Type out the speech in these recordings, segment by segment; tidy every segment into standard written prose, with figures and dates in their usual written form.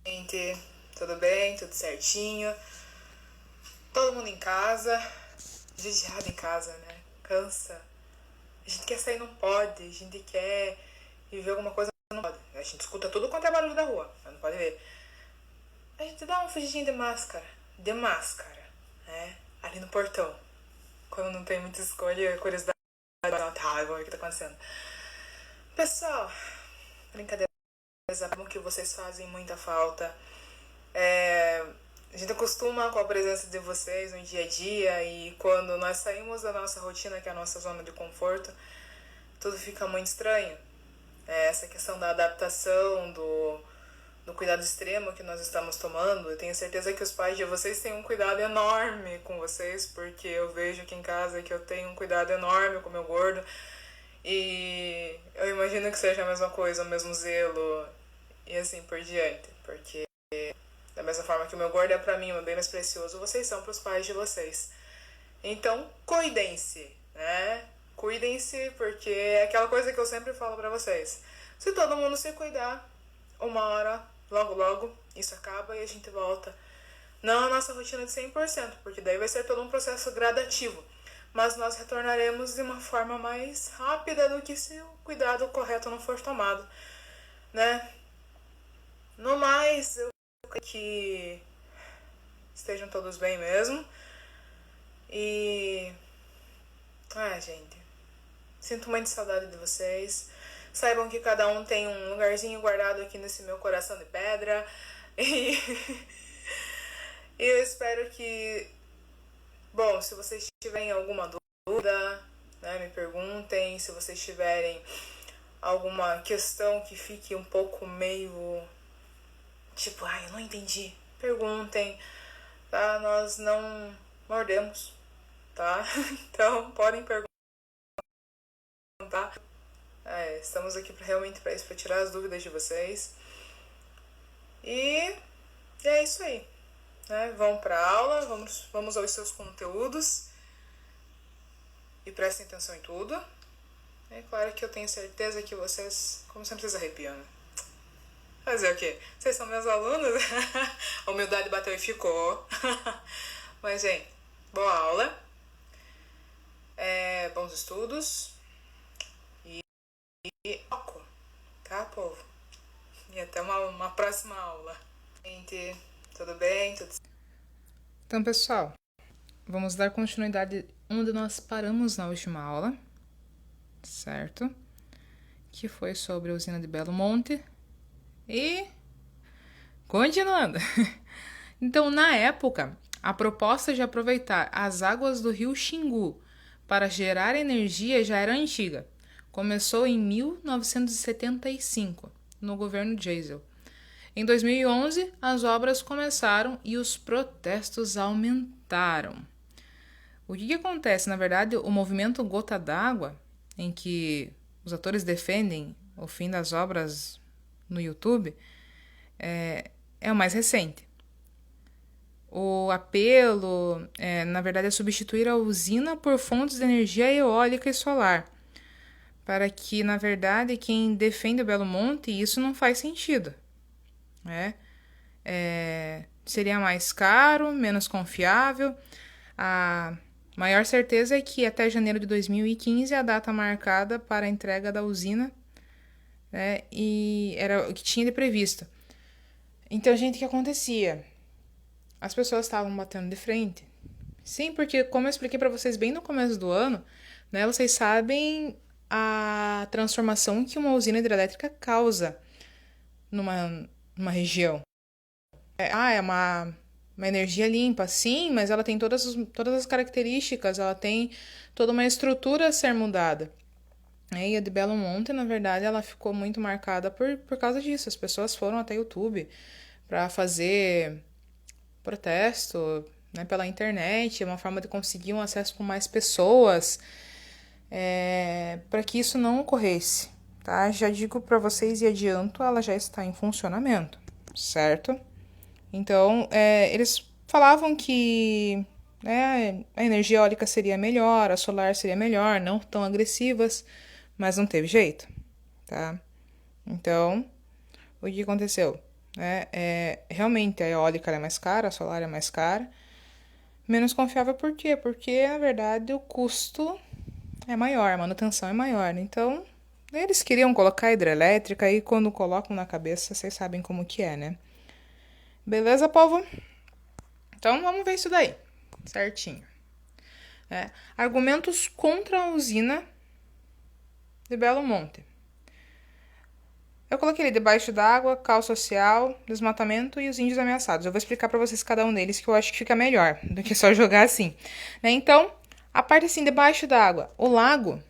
Gente, tudo bem? Tudo certinho? Todo mundo em casa. Vigiado em casa, né? Cansa. A gente quer sair, não pode. A gente quer viver alguma coisa, não pode. A gente escuta tudo quanto é barulho da rua, mas não pode ver. A gente dá uma fugidinha de máscara. Né? Ali no portão. Quando não tem muita escolha, curiosidade. Tá, vamos ver o que tá acontecendo. Pessoal, brincadeira. Como que vocês fazem muita falta. A gente acostuma com a presença de vocês no dia a dia e quando nós saímos da nossa rotina, que é a nossa zona de conforto, tudo fica muito estranho. Essa questão da adaptação, do cuidado extremo que nós estamos tomando, eu tenho certeza que os pais de vocês têm um cuidado enorme com vocês, porque eu vejo aqui em casa que eu tenho um cuidado enorme com o meu gordo e eu imagino que seja a mesma coisa, o mesmo zelo e assim por diante, porque da mesma forma que o meu gordo é pra mim, o meu bem mais precioso, vocês são pros pais de vocês. Então, cuidem-se, né? Cuidem-se, porque é aquela coisa que eu sempre falo pra vocês. Se todo mundo se cuidar, uma hora, logo logo, isso acaba e a gente volta. Não a nossa rotina de 100%, porque daí vai ser todo um processo gradativo. Mas nós retornaremos de uma forma mais rápida do que se o cuidado correto não for tomado, né? No mais, eu quero que estejam todos bem mesmo. E... gente, sinto muita saudade de vocês. Saibam que cada um tem um lugarzinho guardado aqui nesse meu coração de pedra. E eu espero que... Bom, se vocês tiverem alguma dúvida, né, me perguntem. Se vocês tiverem alguma questão que fique um pouco meio... tipo, eu não entendi. Perguntem, tá? Nós não mordemos, tá? Então, podem perguntar. Estamos aqui realmente para isso, para tirar as dúvidas de vocês. E é isso aí, né? Vão para aula, vamos aos seus conteúdos e prestem atenção em tudo. É claro que eu tenho certeza que vocês, como sempre, vocês arrepiam, né? Fazer o quê? Vocês são meus alunos? A humildade bateu e ficou. Mas, gente, boa aula. Bons estudos. E foco, tá, povo? E até uma próxima aula. Gente, tudo bem? Então, pessoal, vamos dar continuidade onde nós paramos na última aula, certo? Que foi sobre a usina de Belo Monte. E continuando. Então, na época, a proposta de aproveitar as águas do rio Xingu para gerar energia já era antiga. Começou em 1975, no governo Geisel. Em 2011, as obras começaram e os protestos aumentaram. O que acontece? Na verdade, o movimento Gota d'Água, em que os atores defendem o fim das obras no YouTube, é o mais recente. O apelo, na verdade, é substituir a usina por fontes de energia eólica e solar, para que, na verdade, quem defende o Belo Monte, isso não faz sentido. Seria mais caro, menos confiável. A maior certeza é que até janeiro de 2015 é a data marcada para a entrega da usina, e era o que tinha de previsto. Então, gente, o que acontecia? As pessoas estavam batendo de frente. Sim, porque como eu expliquei para vocês bem no começo do ano, né, vocês sabem a transformação que uma usina hidrelétrica causa numa região. É uma energia limpa, sim, mas ela tem todas as características, ela tem toda uma estrutura a ser mudada. E a de Belo Monte, na verdade, ela ficou muito marcada por causa disso. As pessoas foram até o YouTube para fazer protesto, né, pela internet, uma forma de conseguir um acesso com mais pessoas, para que isso não ocorresse, tá? Já digo para vocês e adianto, ela já está em funcionamento, certo? Então, eles falavam que a energia eólica seria melhor, a solar seria melhor, não tão agressivas, mas não teve jeito, tá? Então, o que aconteceu? né? Realmente a eólica é mais cara, a solar é mais cara. Menos confiável por quê? Porque, na verdade, o custo é maior, a manutenção é maior, né? Então, eles queriam colocar hidrelétrica e quando colocam na cabeça, vocês sabem como que é, né? Beleza, povo? Então, vamos ver isso daí, certinho. Argumentos contra a usina de Belo Monte. Eu coloquei ali debaixo d'água, caos social, desmatamento e os índios ameaçados. Eu vou explicar para vocês cada um deles que eu acho que fica melhor do que só jogar assim. Né? Então, a parte assim, debaixo d'água, o lago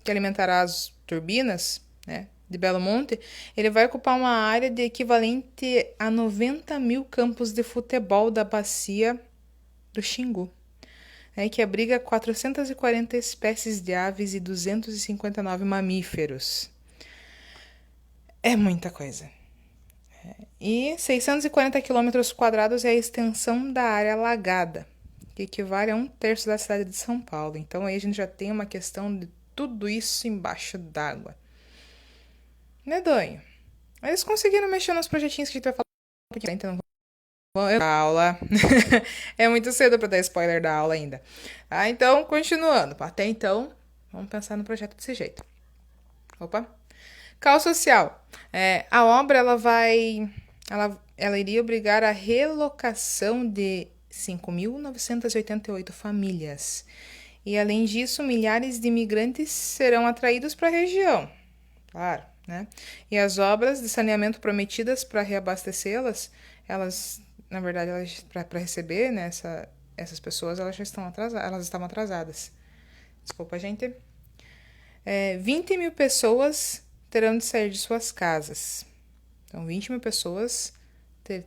que alimentará as turbinas, né, de Belo Monte, ele vai ocupar uma área de equivalente a 90 mil campos de futebol da bacia do Xingu, né, que abriga 440 espécies de aves e 259 mamíferos. É muita coisa. E 640 quilômetros quadrados é a extensão da área alagada, que equivale a 1/3 da cidade de São Paulo. Então aí a gente já tem uma questão de tudo isso embaixo d'água. Medonho. Eles conseguiram mexer nos projetinhos que a gente vai falar porque então a aula. É muito cedo para dar spoiler da aula ainda. Então, continuando. Até então, vamos pensar no projeto desse jeito. Opa. Caos social. A obra ela iria obrigar a relocação de 5.988 famílias. E além disso, milhares de imigrantes serão atraídos para a região. Claro, né? E as obras de saneamento prometidas para reabastecê-las, elas, na verdade, para receber, né, essas pessoas, elas já estão atrasadas, elas estavam atrasadas. Desculpa, gente. 20 mil pessoas terão de sair de suas casas. Então, 20 mil pessoas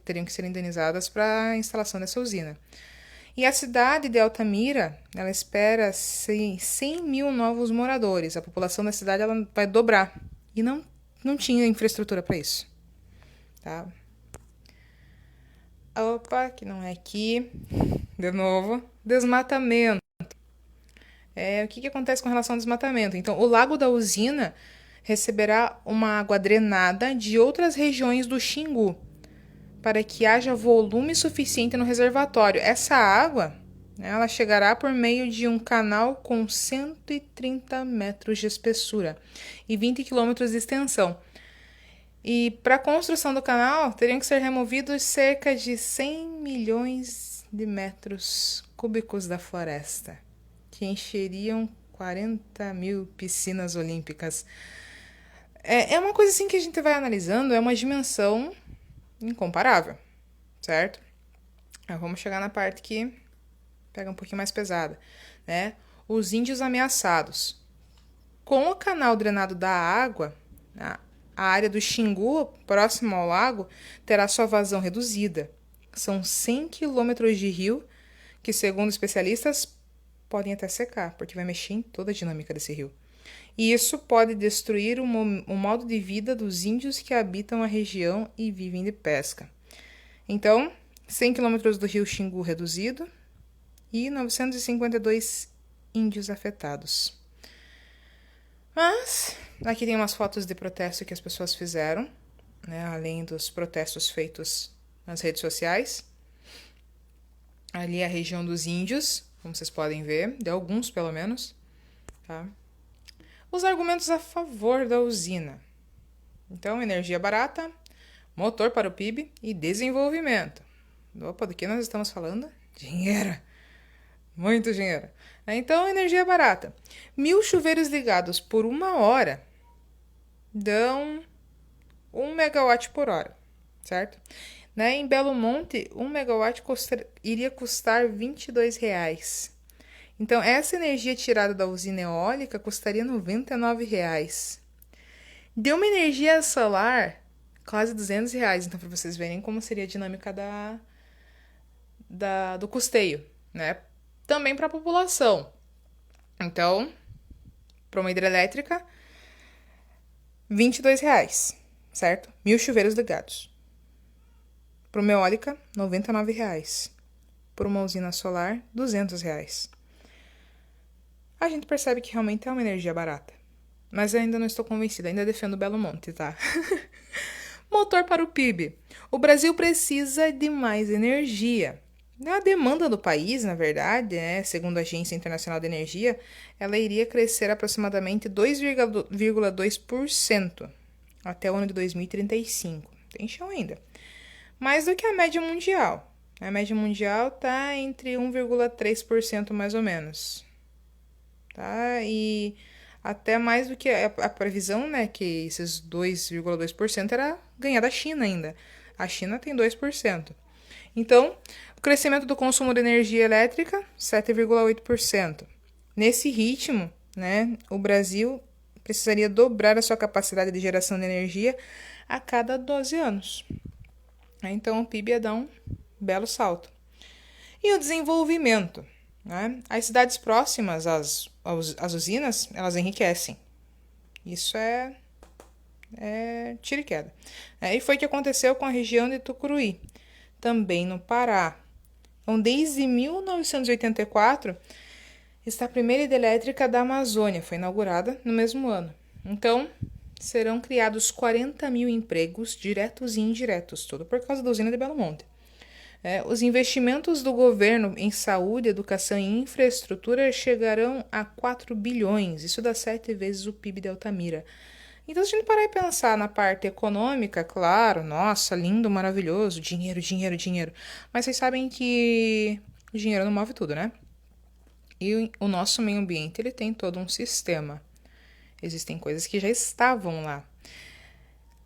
teriam que ser indenizadas para a instalação dessa usina. E a cidade de Altamira, ela espera 100 mil novos moradores. A população da cidade ela vai dobrar. E não tinha infraestrutura para isso. Tá? Opa, que não é aqui. De novo. Desmatamento. O que acontece com relação ao desmatamento? Então, o lago da usina receberá uma água drenada de outras regiões do Xingu, para que haja volume suficiente no reservatório. Essa água, ela chegará por meio de um canal com 130 metros de espessura e 20 quilômetros de extensão. E para a construção do canal, teriam que ser removidos cerca de 100 milhões de metros cúbicos da floresta, que encheriam 40 mil piscinas olímpicas. É uma coisa assim que a gente vai analisando, é uma dimensão incomparável, certo? Vamos chegar na parte que pega um pouquinho mais pesada, né? Os índios ameaçados. Com o canal drenado da água, a área do Xingu, próximo ao lago, terá sua vazão reduzida. São 100 quilômetros de rio que, segundo especialistas, podem até secar, porque vai mexer em toda a dinâmica desse rio. E isso pode destruir o modo de vida dos índios que habitam a região e vivem de pesca. Então, 100 quilômetros do rio Xingu reduzido e 952 índios afetados. Mas, aqui tem umas fotos de protesto que as pessoas fizeram, né, além dos protestos feitos nas redes sociais. Ali é a região dos índios, como vocês podem ver, de alguns pelo menos, tá? Os argumentos a favor da usina. Então, energia barata, motor para o PIB e desenvolvimento. Opa, do que nós estamos falando? Dinheiro. Muito dinheiro. Então, energia barata. 1.000 chuveiros ligados por 1 hora dão 1 megawatt por hora, certo? Em Belo Monte, 1 megawatt iria custar R$22. Então, essa energia tirada da usina eólica custaria R$99. De uma energia solar, quase R$200. Então, para vocês verem como seria a dinâmica do custeio, né? Também para a população. Então, para uma hidrelétrica, R$22, certo? 1.000 chuveiros ligados. Para uma eólica, R$99. Para uma usina solar, R$200. A gente percebe que realmente é uma energia barata. Mas eu ainda não estou convencida, ainda defendo Belo Monte, tá? Motor para o PIB. O Brasil precisa de mais energia. A demanda do país, na verdade, segundo a Agência Internacional de Energia, ela iria crescer aproximadamente 2,2% até o ano de 2035. Tem chão ainda. Mais do que a média mundial. A média mundial está entre 1,3% mais ou menos. Tá? E até mais do que a previsão, né, que esses 2,2% era ganhar da China ainda. A China tem 2%. Então, o crescimento do consumo de energia elétrica, 7,8%. Nesse ritmo, né, o Brasil precisaria dobrar a sua capacidade de geração de energia a cada 12 anos. Então, o PIB ia dar um belo salto. E o desenvolvimento? Né? As cidades próximas às usinas, elas enriquecem. Isso é tiro e queda. E foi o que aconteceu com a região de Tucuruí, também no Pará. Então, desde 1984, está a primeira hidrelétrica da Amazônia, foi inaugurada no mesmo ano. Então, serão criados 40 mil empregos diretos e indiretos, tudo por causa da usina de Belo Monte. Os investimentos do governo em saúde, educação e infraestrutura chegarão a 4 bilhões, isso dá 7 vezes o PIB de Altamira. Então, se a gente parar e pensar na parte econômica, claro, nossa, lindo, maravilhoso, dinheiro, dinheiro, dinheiro. Mas vocês sabem que o dinheiro não move tudo, né? E o nosso meio ambiente, ele tem todo um sistema. Existem coisas que já estavam lá.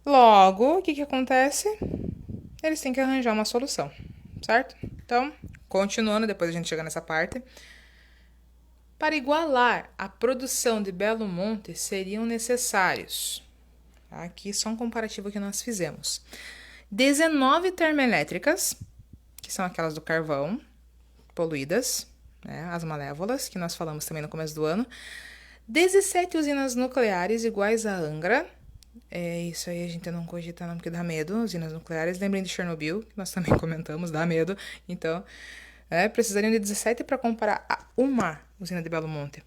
Logo, o que acontece? Eles têm que arranjar uma solução, certo? Então, continuando, depois a gente chega nessa parte. Para igualar a produção de Belo Monte, seriam necessários, aqui só um comparativo que nós fizemos, 19 termoelétricas, que são aquelas do carvão, poluídas, né, as malévolas, que nós falamos também no começo do ano, 17 usinas nucleares iguais a Angra, isso aí a gente não cogita não, porque dá medo, usinas nucleares, lembrem de Chernobyl, que nós também comentamos, dá medo, então... precisariam de 17 para comparar a uma usina de Belo Monte.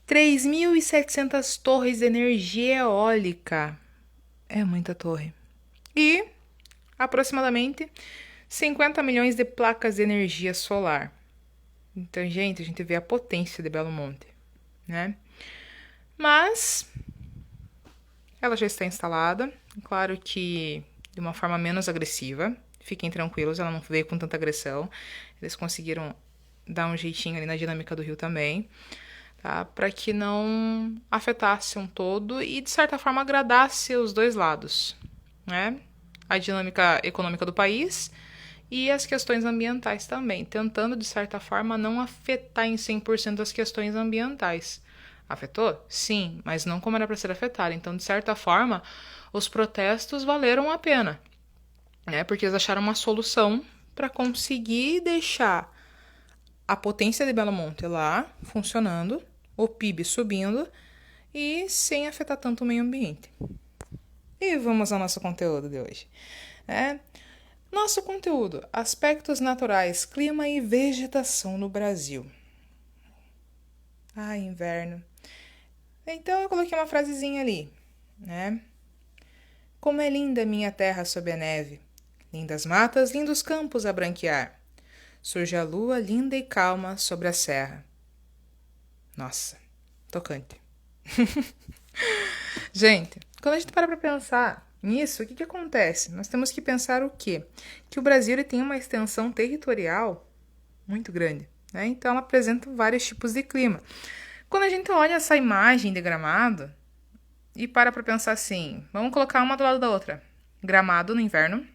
3.700 torres de energia eólica. É muita torre. E aproximadamente 50 milhões de placas de energia solar. Então, gente, a gente vê a potência de Belo Monte, né? Mas ela já está instalada. Claro que de uma forma menos agressiva. Fiquem tranquilos, ela não veio com tanta agressão. Eles conseguiram dar um jeitinho ali na dinâmica do rio também, tá? Para que não afetasse um todo e, de certa forma, agradasse os dois lados, né? A dinâmica econômica do país e as questões ambientais também, tentando, de certa forma, não afetar em 100% as questões ambientais. Afetou? Sim, mas não como era para ser afetado. Então, de certa forma, os protestos valeram a pena, porque eles acharam uma solução para conseguir deixar a potência de Belo Monte lá funcionando, o PIB subindo e sem afetar tanto o meio ambiente. E vamos ao nosso conteúdo de hoje. Nosso conteúdo: aspectos naturais, clima e vegetação no Brasil. Inverno. Então eu coloquei uma frasezinha ali, Como é linda minha terra sob a neve. Lindas matas, lindos campos a branquear. Surge a lua linda e calma sobre a serra. Nossa, tocante. Gente, quando a gente para pensar nisso, o que acontece? Nós temos que pensar o quê? Que o Brasil ele tem uma extensão territorial muito grande, Então ela apresenta vários tipos de clima. Quando a gente olha essa imagem de Gramado e para pensar assim, vamos colocar uma do lado da outra. Gramado no inverno,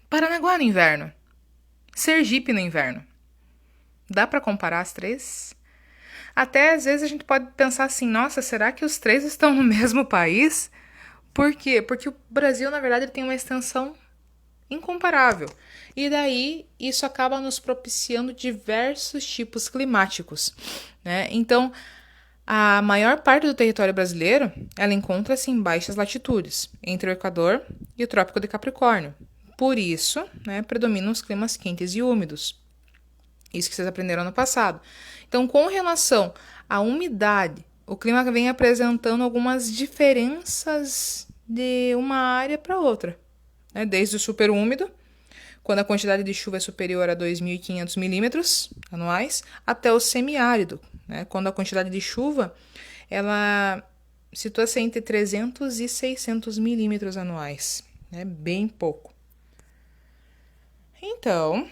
Paranaguá no inverno, Sergipe no inverno. Dá para comparar as três? Até às vezes a gente pode pensar assim, nossa, será que os três estão no mesmo país? Por quê? Porque o Brasil, na verdade, ele tem uma extensão incomparável. E daí, isso acaba nos propiciando diversos tipos climáticos, Então, a maior parte do território brasileiro, ela encontra-se em baixas latitudes, entre o Equador e o Trópico de Capricórnio. Por isso, predominam os climas quentes e úmidos. Isso que vocês aprenderam no passado. Então, com relação à umidade, o clima vem apresentando algumas diferenças de uma área para outra, né? Desde o superúmido, quando a quantidade de chuva é superior a 2.500 milímetros anuais, até o semiárido, né? Quando a quantidade de chuva ela situa-se entre 300 e 600 milímetros anuais, né? Bem pouco. Então,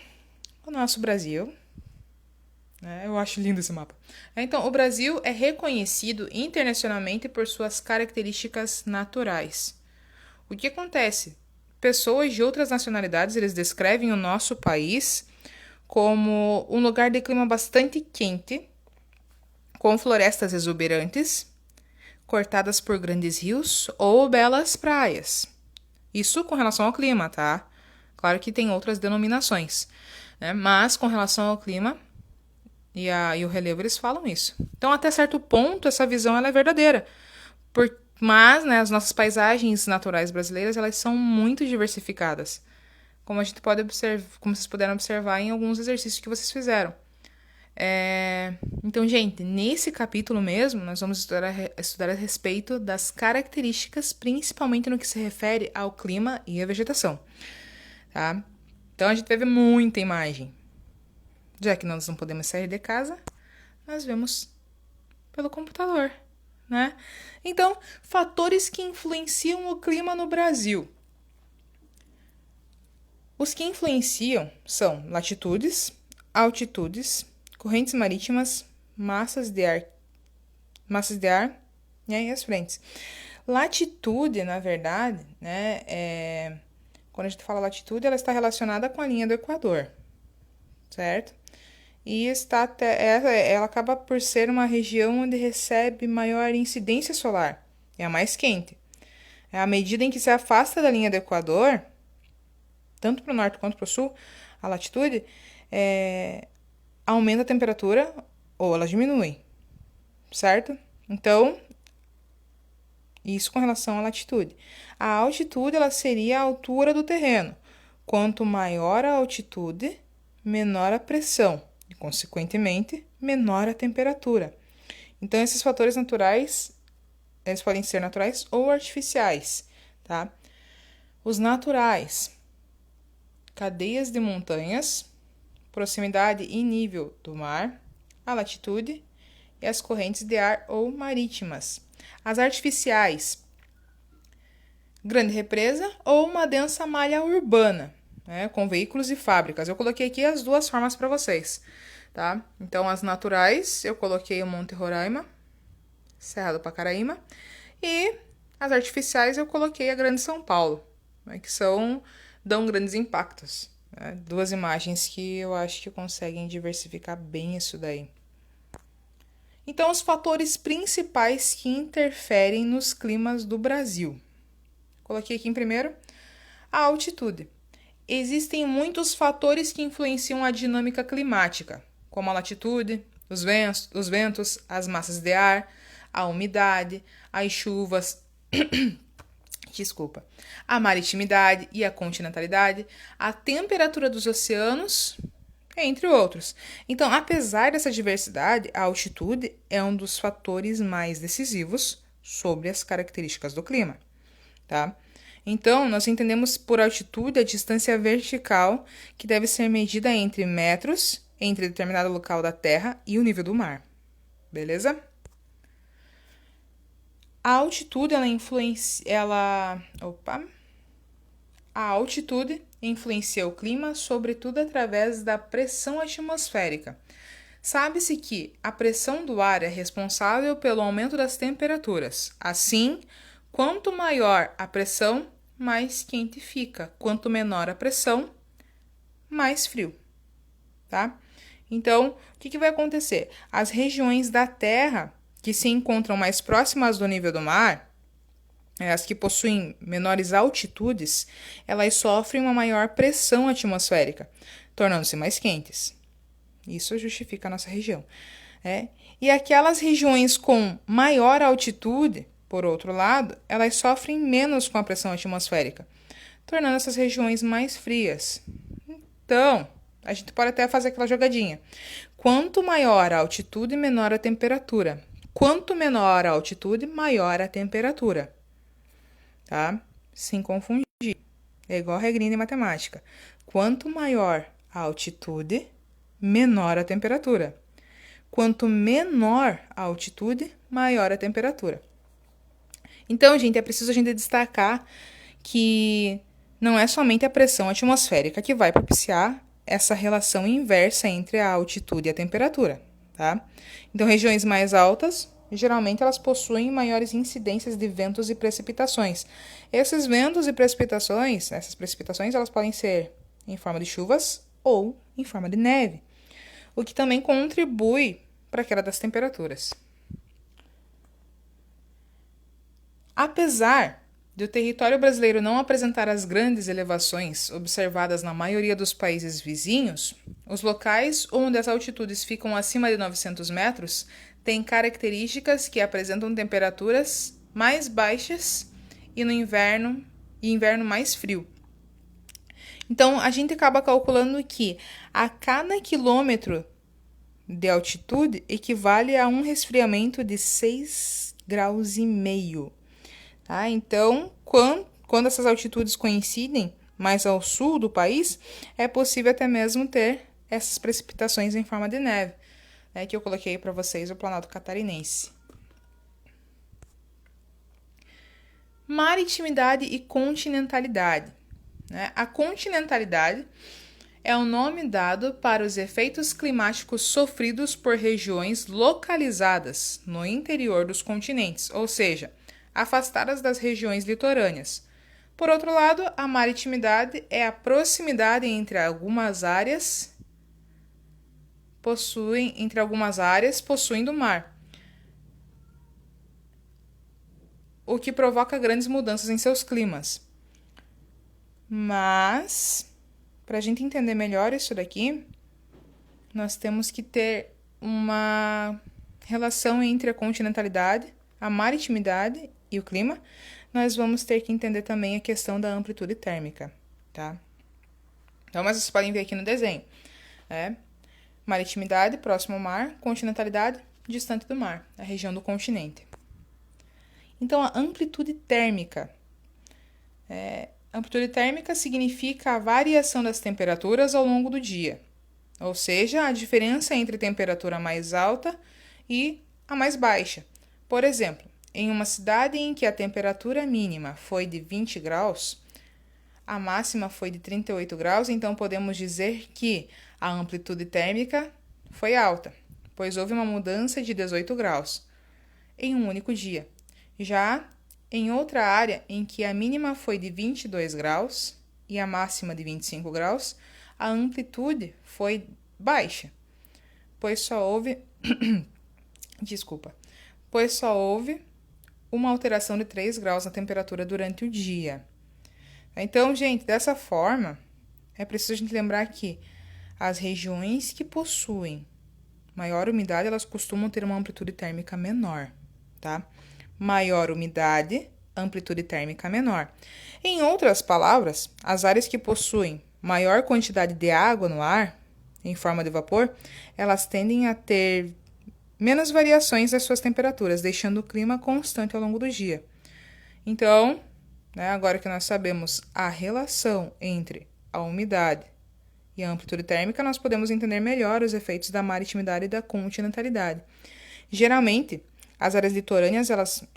o nosso Brasil, né? Eu acho lindo esse mapa. Então, o Brasil é reconhecido internacionalmente por suas características naturais. O que acontece? Pessoas de outras nacionalidades, eles descrevem o nosso país como um lugar de clima bastante quente, com florestas exuberantes, cortadas por grandes rios ou belas praias. Isso com relação ao clima, tá? Claro que tem outras denominações, né? Mas com relação ao clima e o relevo, eles falam isso. Então, até certo ponto, essa visão ela é verdadeira. Mas, né, as nossas paisagens naturais brasileiras, elas são muito diversificadas. Como a gente pode observar, como vocês puderam observar em alguns exercícios que vocês fizeram. Então, gente, nesse capítulo mesmo, nós vamos estudar a respeito das características, principalmente no que se refere ao clima e à vegetação, tá? Então, a gente vai ver muita imagem. Já que nós não podemos sair de casa, nós vemos pelo computador, né? Então, fatores que influenciam o clima no Brasil. Os que influenciam são latitudes, altitudes, correntes marítimas, massas de ar, né, e as frentes. Latitude, na verdade, né, quando a gente fala latitude, ela está relacionada com a linha do Equador, certo? E ela acaba por ser uma região onde recebe maior incidência solar, é a mais quente. À medida em que se afasta da linha do Equador, tanto para o norte quanto para o sul, a latitude, aumenta a temperatura ou ela diminui, certo? Então, isso com relação à latitude. A altitude, ela seria a altura do terreno. Quanto maior a altitude, menor a pressão e, consequentemente, menor a temperatura. Então, esses fatores naturais, eles podem ser naturais ou artificiais, tá? Os naturais, cadeias de montanhas, proximidade e nível do mar, a latitude e as correntes de ar ou marítimas. As artificiais, grande represa ou uma densa malha urbana, né, com veículos e fábricas. Eu coloquei aqui as duas formas para vocês, tá? Então, as naturais, eu coloquei o Monte Roraima, Serra do Pacaraíma, e as artificiais eu coloquei a Grande São Paulo, né, que dão grandes impactos. Né? Duas imagens que eu acho que conseguem diversificar bem isso daí. Então, os fatores principais que interferem nos climas do Brasil. Coloquei aqui em primeiro a altitude. Existem muitos fatores que influenciam a dinâmica climática, como a latitude, os ventos, as massas de ar, a umidade, as chuvas, a maritimidade e a continentalidade, a temperatura dos oceanos, entre outros. Então, apesar dessa diversidade, a altitude é um dos fatores mais decisivos sobre as características do clima, tá? Então, nós entendemos por altitude a distância vertical que deve ser medida entre metros entre determinado local da Terra e o nível do mar. Beleza? A altitude, A altitude influencia o clima, sobretudo através da pressão atmosférica. Sabe-se que a pressão do ar é responsável pelo aumento das temperaturas. Assim, quanto maior a pressão, mais quente fica. Quanto menor a pressão, mais frio. Tá? Então, o que vai acontecer? As regiões da Terra que se encontram mais próximas do nível do mar, as que possuem menores altitudes, elas sofrem uma maior pressão atmosférica, tornando-se mais quentes. Isso justifica a nossa região. E aquelas regiões com maior altitude, por outro lado, elas sofrem menos com a pressão atmosférica, tornando essas regiões mais frias. Então, a gente pode até fazer aquela jogadinha. Quanto maior a altitude, menor a temperatura. Quanto menor a altitude, maior a temperatura. Tá? Sem confundir. É igual a regrinha de matemática. Quanto maior a altitude, menor a temperatura. Quanto menor a altitude, maior a temperatura. Então, gente, é preciso a gente destacar que não é somente a pressão atmosférica que vai propiciar essa relação inversa entre a altitude e a temperatura, tá? Então, regiões mais altas, geralmente elas possuem maiores incidências de ventos e precipitações. Esses ventos e precipitações, essas precipitações, elas podem ser em forma de chuvas ou em forma de neve, o que também contribui para a queda das temperaturas. Apesar de o território brasileiro não apresentar as grandes elevações observadas na maioria dos países vizinhos, os locais onde as altitudes ficam acima de 900 metros têm características que apresentam temperaturas mais baixas e no inverno mais frio. Então, a gente acaba calculando que a cada quilômetro de altitude equivale a um resfriamento de 6,5 graus. Tá? Então, quando essas altitudes coincidem mais ao sul do país, é possível até mesmo ter essas precipitações em forma de neve, né, que eu coloquei para vocês o Planalto Catarinense. Maritimidade e continentalidade. Né? A continentalidade é o nome dado para os efeitos climáticos sofridos por regiões localizadas no interior dos continentes, ou seja, afastadas das regiões litorâneas. Por outro lado, a maritimidade é a proximidade entre algumas áreas possuindo mar, o que provoca grandes mudanças em seus climas. Mas, para a gente entender melhor isso daqui, nós temos que ter uma relação entre a continentalidade, a maritimidade e o clima. Nós vamos ter que entender também a questão da amplitude térmica, tá? Então, mas vocês podem ver aqui no desenho, né? Maritimidade, próximo ao mar, continentalidade, distante do mar, a região do continente. Então, a amplitude térmica. Amplitude térmica significa a variação das temperaturas ao longo do dia, ou seja, a diferença entre a temperatura mais alta e a mais baixa. Por exemplo, em uma cidade em que a temperatura mínima foi de 20 graus, a máxima foi de 38 graus, então podemos dizer que a amplitude térmica foi alta, pois houve uma mudança de 18 graus em um único dia. Já em outra área em que a mínima foi de 22 graus e a máxima de 25 graus, a amplitude foi baixa, pois só houve uma alteração de 3 graus na temperatura durante o dia. Então, gente, dessa forma, é preciso a gente lembrar que as regiões que possuem maior umidade, elas costumam ter uma amplitude térmica menor, tá? Maior umidade, amplitude térmica menor. Em outras palavras, as áreas que possuem maior quantidade de água no ar, em forma de vapor, elas tendem a ter menos variações das suas temperaturas, deixando o clima constante ao longo do dia. Então, né, agora que nós sabemos a relação entre a umidade e a amplitude térmica, nós podemos entender melhor os efeitos da maritimidade e da continentalidade. Geralmente, as áreas litorâneas,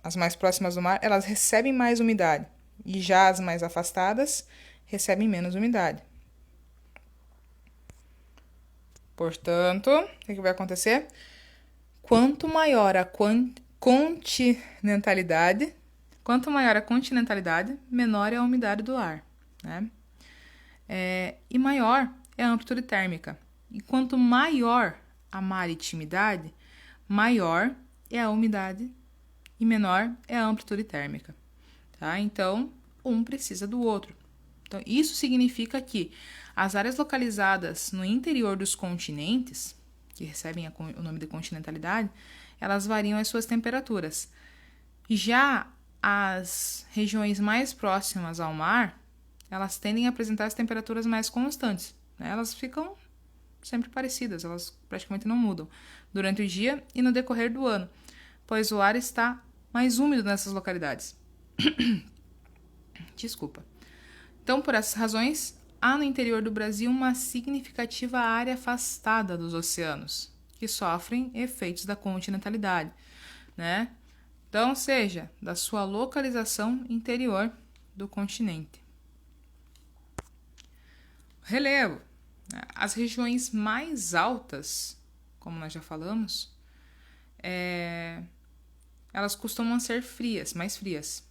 as mais próximas do mar, elas recebem mais umidade, e já as mais afastadas recebem menos umidade. Portanto, o que vai acontecer? Quanto maior a continentalidade, menor é a umidade do ar, né? E maior é a amplitude térmica. E quanto maior a maritimidade, maior é a umidade e menor é a amplitude térmica, tá? Então, um precisa do outro. Então, isso significa que as áreas localizadas no interior dos continentes, que recebem o nome de continentalidade, elas variam as suas temperaturas. Já as regiões mais próximas ao mar, elas tendem a apresentar as temperaturas mais constantes, né? Elas ficam sempre parecidas, elas praticamente não mudam durante o dia e no decorrer do ano, pois o ar está mais úmido nessas localidades. Desculpa. Então, por essas razões, há no interior do Brasil uma significativa área afastada dos oceanos, que sofrem efeitos da continentalidade, né? Então, seja da sua localização interior do continente. Relevo. As regiões mais altas, como nós já falamos, elas costumam ser frias, mais frias.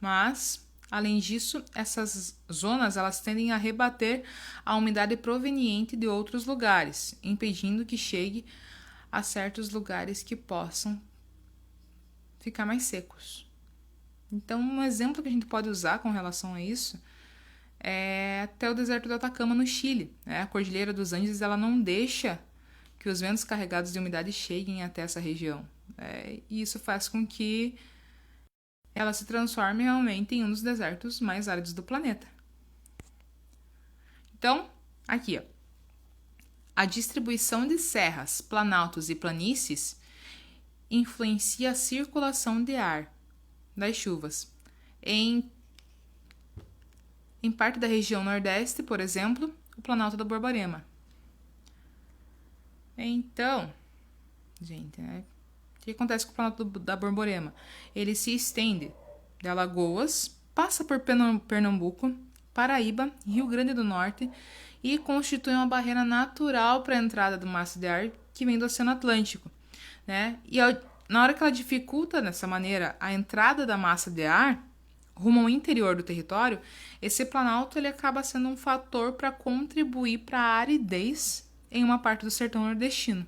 Mas, além disso, essas zonas elas tendem a rebater a umidade proveniente de outros lugares, impedindo que chegue a certos lugares que possam ficar mais secos. Então, um exemplo que a gente pode usar com relação a isso é até o deserto do Atacama, no Chile. A Cordilheira dos Andes ela não deixa que os ventos carregados de umidade cheguem até essa região. E isso faz com que ela se transforme realmente em um dos desertos mais áridos do planeta. Então, aqui, ó, a distribuição de serras, planaltos e planícies influencia a circulação de ar das chuvas. Em parte da região nordeste, por exemplo, o Planalto da Borborema. Então, gente, o que acontece com o Planalto da Borborema? Ele se estende de Alagoas, passa por Pernambuco, Paraíba, Rio Grande do Norte e constitui uma barreira natural para a entrada do massa de ar que vem do Oceano Atlântico, né? E na hora que ela dificulta dessa maneira a entrada da massa de ar rumo ao interior do território, esse planalto ele acaba sendo um fator para contribuir para a aridez em uma parte do sertão nordestino.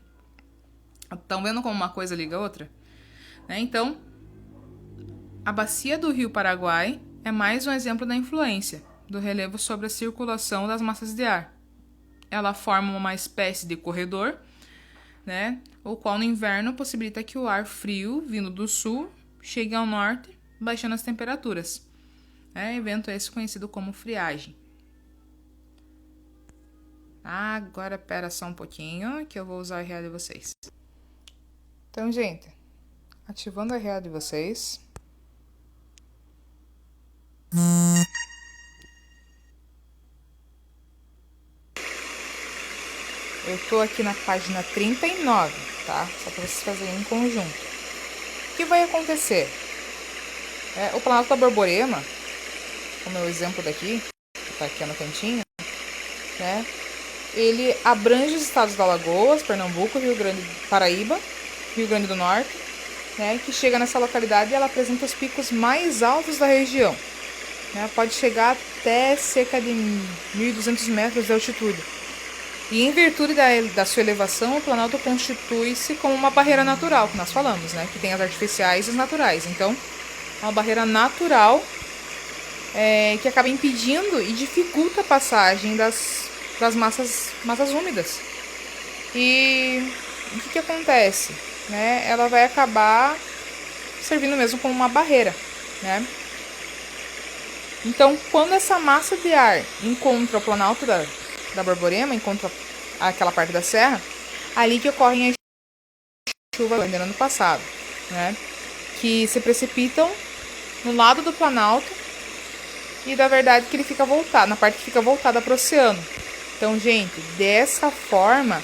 Estão vendo como uma coisa liga a outra? Então, a bacia do Rio Paraguai é mais um exemplo da influência do relevo sobre a circulação das massas de ar. Ela forma uma espécie de corredor, né, o qual no inverno possibilita que o ar frio vindo do sul chegue ao norte, baixando as temperaturas. Evento esse conhecido como friagem. Agora, pera só um pouquinho que eu vou usar o RA de vocês. Então, gente, ativando o RA de vocês. Eu tô aqui na página 39, tá? Só para vocês fazerem em conjunto. O que vai acontecer? O Planalto da Borborema, como é o exemplo daqui, que tá aqui no cantinho, né? Ele abrange os estados da Alagoas, Pernambuco, Paraíba, Rio Grande do Norte, né? Que chega nessa localidade e ela apresenta os picos mais altos da região, né? Pode chegar até cerca de 1.200 metros de altitude. E em virtude da sua elevação, o Planalto constitui-se como uma barreira natural, que nós falamos, né? Que tem as artificiais e as naturais. Então, é uma barreira natural que acaba impedindo e dificulta a passagem das massas úmidas. E o que acontece? Né? Ela vai acabar servindo mesmo como uma barreira, né? Então, quando essa massa de ar encontra o Planalto da Borborema, encontra aquela parte da serra, ali que ocorrem as chuvas do ano passado, né? Que se precipitam no lado do Planalto e da verdade que ele fica voltado, na parte que fica voltada para o oceano. Então, gente, dessa forma,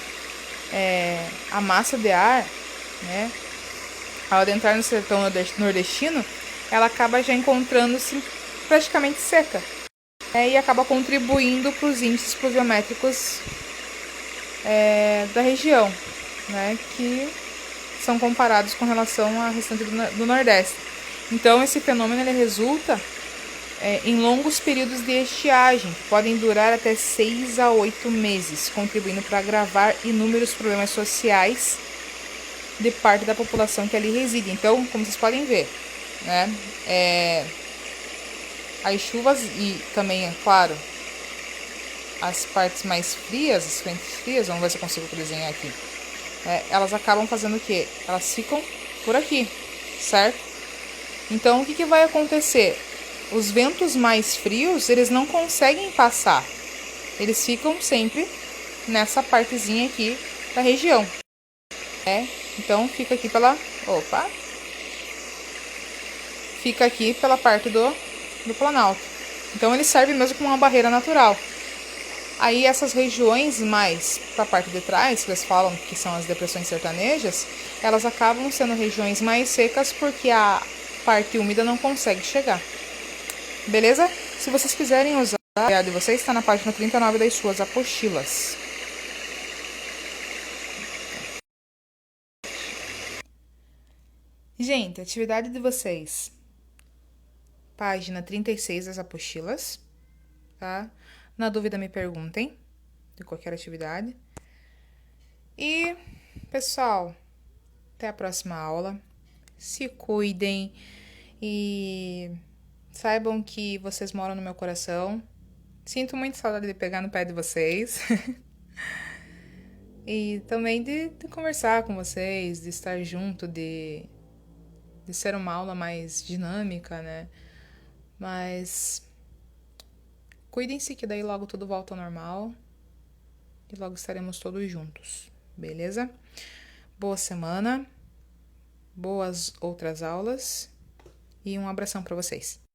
a massa de ar, né, ao adentrar no sertão nordestino, ela acaba já encontrando-se praticamente seca, e acaba contribuindo para os índices pluviométricos da região, né, que são comparados com relação ao restante do Nordeste. Então, esse fenômeno ele resulta em longos períodos de estiagem, que podem durar até 6 a 8 meses, contribuindo para agravar inúmeros problemas sociais de parte da população que ali reside. Então, como vocês podem ver, né, as chuvas e também, é claro, as partes mais frias, as frentes frias, vamos ver se eu consigo desenhar aqui, elas acabam fazendo o quê? Elas ficam por aqui, certo? Então, o que vai acontecer? Os ventos mais frios, eles não conseguem passar. Eles ficam sempre nessa partezinha aqui da região. Então, fica aqui pela... Fica aqui pela parte do Planalto, Então ele serve mesmo como uma barreira natural. Aí essas regiões mais para a parte de trás, que eles falam que são as depressões sertanejas, elas acabam sendo regiões mais secas porque a parte úmida não consegue chegar. Beleza? Se vocês quiserem usar a ideia de vocês, está na página 39 das suas apostilas. Gente, atividade de vocês. Página 36 das apostilas, tá? Na dúvida me perguntem de qualquer atividade. E, pessoal, até a próxima aula. Se cuidem e saibam que vocês moram no meu coração. Sinto muito saudade de pegar no pé de vocês. E também de conversar com vocês, de estar junto, de ser uma aula mais dinâmica, né? Mas cuidem-se que daí logo tudo volta ao normal e logo estaremos todos juntos, beleza? Boa semana, boas outras aulas e um abração para vocês.